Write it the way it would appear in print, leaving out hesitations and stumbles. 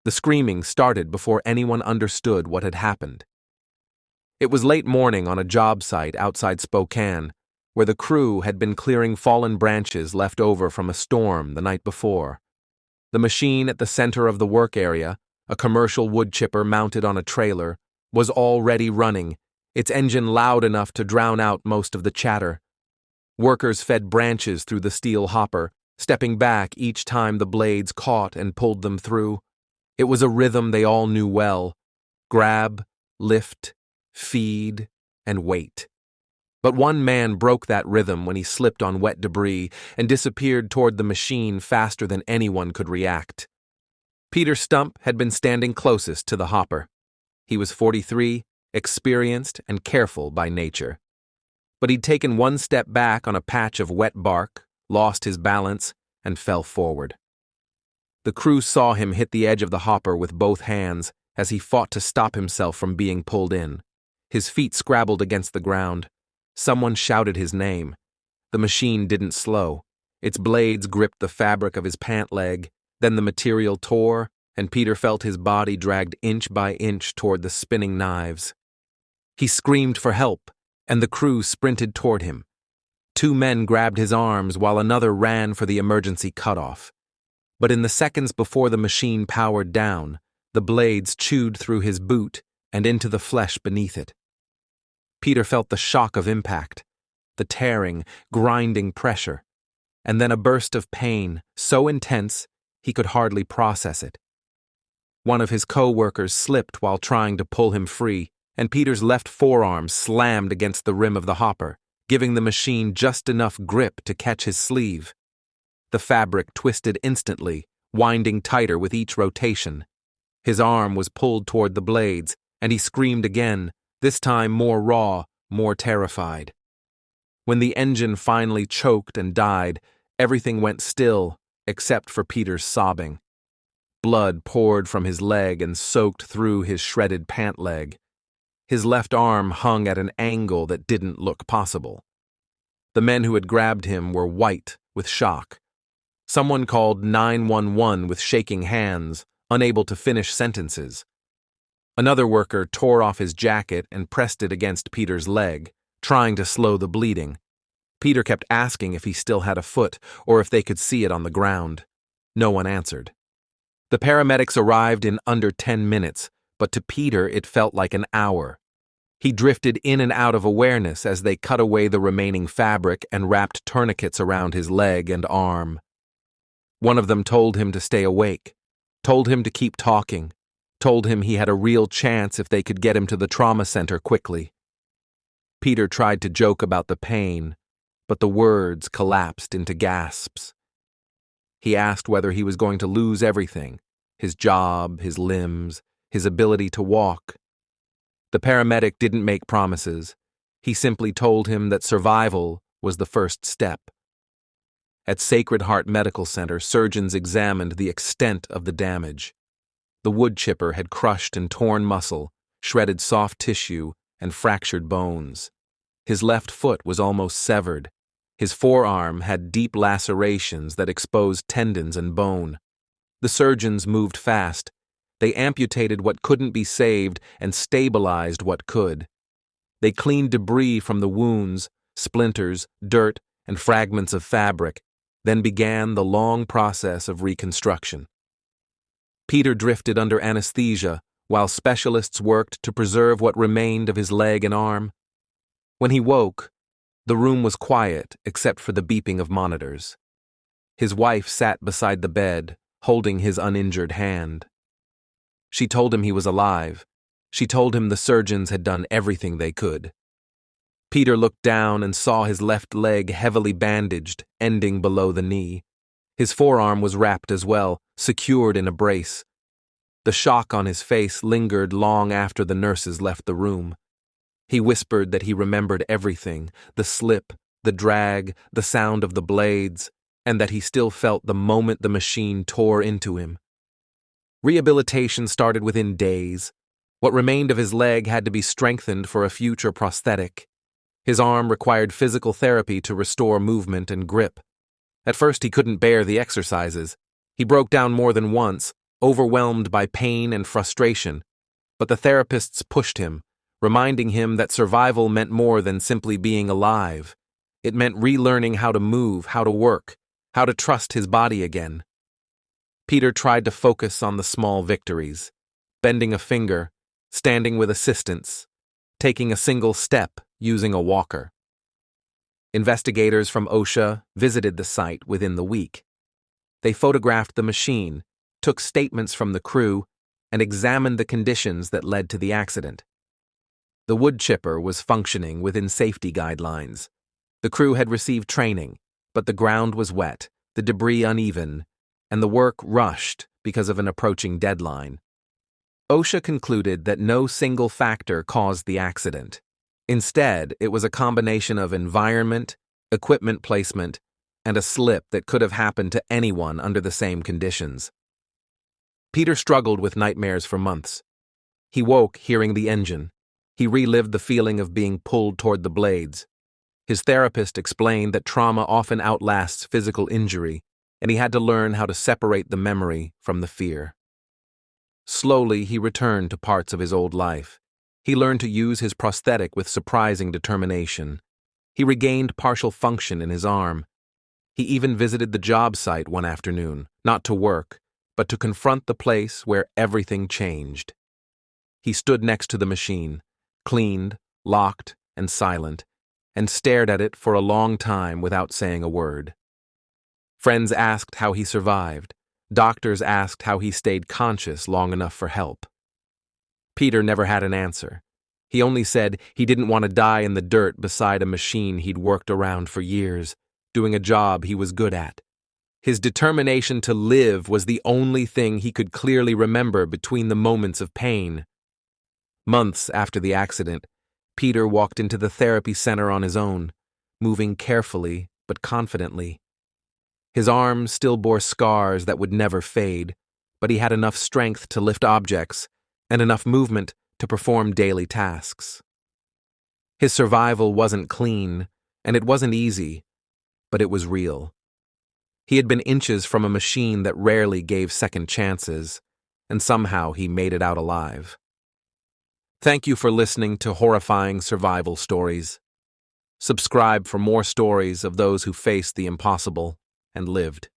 The screaming started before anyone understood what had happened. It was late morning on a job site outside Spokane, where the crew had been clearing fallen branches left over from a storm the night before. The machine at the center of the work area, a commercial wood chipper mounted on a trailer, was already running, its engine loud enough to drown out most of the chatter. Workers fed branches through the steel hopper, stepping back each time the blades caught and pulled them through. It was a rhythm they all knew well: grab, lift, feed, and wait. But one man broke that rhythm when he slipped on wet debris and disappeared toward the machine faster than anyone could react. Peter Stumpp had been standing closest to the hopper. He was 43, experienced and careful by nature. But he'd taken one step back on a patch of wet bark, lost his balance, and fell forward. The crew saw him hit the edge of the hopper with both hands as he fought to stop himself from being pulled in. His feet scrabbled against the ground. Someone shouted his name. The machine didn't slow. Its blades gripped the fabric of his pant leg, then the material tore, and Peter felt his body dragged inch by inch toward the spinning knives. He screamed for help, and the crew sprinted toward him. Two men grabbed his arms while another ran for the emergency cutoff. But in the seconds before the machine powered down, the blades chewed through his boot and into the flesh beneath it. Peter felt the shock of impact, the tearing, grinding pressure, and then a burst of pain so intense he could hardly process it. One of his coworkers slipped while trying to pull him free, and Peter's left forearm slammed against the rim of the hopper, giving the machine just enough grip to catch his sleeve. The fabric twisted instantly, winding tighter with each rotation. His arm was pulled toward the blades, and he screamed again, this time more raw, more terrified. When the engine finally choked and died, everything went still, except for Peter's sobbing. Blood poured from his leg and soaked through his shredded pant leg. His left arm hung at an angle that didn't look possible. The men who had grabbed him were white with shock. Someone called 911 with shaking hands, unable to finish sentences. Another worker tore off his jacket and pressed it against Peter's leg, trying to slow the bleeding. Peter kept asking if he still had a foot or if they could see it on the ground. No one answered. The paramedics arrived in under 10 minutes, but to Peter it felt like an hour. He drifted in and out of awareness as they cut away the remaining fabric and wrapped tourniquets around his leg and arm. One of them told him to stay awake, told him to keep talking, told him he had a real chance if they could get him to the trauma center quickly. Peter tried to joke about the pain, but the words collapsed into gasps. He asked whether he was going to lose everything: his job, his limbs, his ability to walk. The paramedic didn't make promises. He simply told him that survival was the first step. At Sacred Heart Medical Center, surgeons examined the extent of the damage. The wood chipper had crushed and torn muscle, shredded soft tissue, and fractured bones. His left foot was almost severed. His forearm had deep lacerations that exposed tendons and bone. The surgeons moved fast. They amputated what couldn't be saved and stabilized what could. They cleaned debris from the wounds, splinters, dirt, and fragments of fabric, then began the long process of reconstruction. Peter drifted under anesthesia while specialists worked to preserve what remained of his leg and arm. When he woke, the room was quiet except for the beeping of monitors. His wife sat beside the bed, holding his uninjured hand. She told him he was alive. She told him the surgeons had done everything they could. Peter looked down and saw his left leg heavily bandaged, ending below the knee. His forearm was wrapped as well, secured in a brace. The shock on his face lingered long after the nurses left the room. He whispered that he remembered everything: the slip, the drag, the sound of the blades, and that he still felt the moment the machine tore into him. Rehabilitation started within days. What remained of his leg had to be strengthened for a future prosthetic. His arm required physical therapy to restore movement and grip. At first he couldn't bear the exercises. He broke down more than once, overwhelmed by pain and frustration, but the therapists pushed him, reminding him that survival meant more than simply being alive. It meant relearning how to move, how to work, how to trust his body again. Peter tried to focus on the small victories, bending a finger, standing with assistance, taking a single step using a walker. Investigators from OSHA visited the site within the week. They photographed the machine, took statements from the crew, and examined the conditions that led to the accident. The wood chipper was functioning within safety guidelines. The crew had received training, but the ground was wet, the debris uneven, and the work rushed because of an approaching deadline. OSHA concluded that no single factor caused the accident. Instead, it was a combination of environment, equipment placement, and a slip that could have happened to anyone under the same conditions. Peter struggled with nightmares for months. He woke hearing the engine. He relived the feeling of being pulled toward the blades. His therapist explained that trauma often outlasts physical injury, and he had to learn how to separate the memory from the fear. Slowly, he returned to parts of his old life. He learned to use his prosthetic with surprising determination. He regained partial function in his arm. He even visited the job site one afternoon, not to work, but to confront the place where everything changed. He stood next to the machine, cleaned, locked, and silent, and stared at it for a long time without saying a word. Friends asked how he survived. Doctors asked how he stayed conscious long enough for help. Peter never had an answer. He only said he didn't want to die in the dirt beside a machine he'd worked around for years, doing a job he was good at. His determination to live was the only thing he could clearly remember between the moments of pain. Months after the accident, Peter walked into the therapy center on his own, moving carefully but confidently. His arms still bore scars that would never fade, but he had enough strength to lift objects and enough movement to perform daily tasks. His survival wasn't clean, and it wasn't easy, but it was real. He had been inches from a machine that rarely gave second chances, and somehow he made it out alive. Thank you for listening to Horrifying Survival Stories. Subscribe for more stories of those who faced the impossible and lived.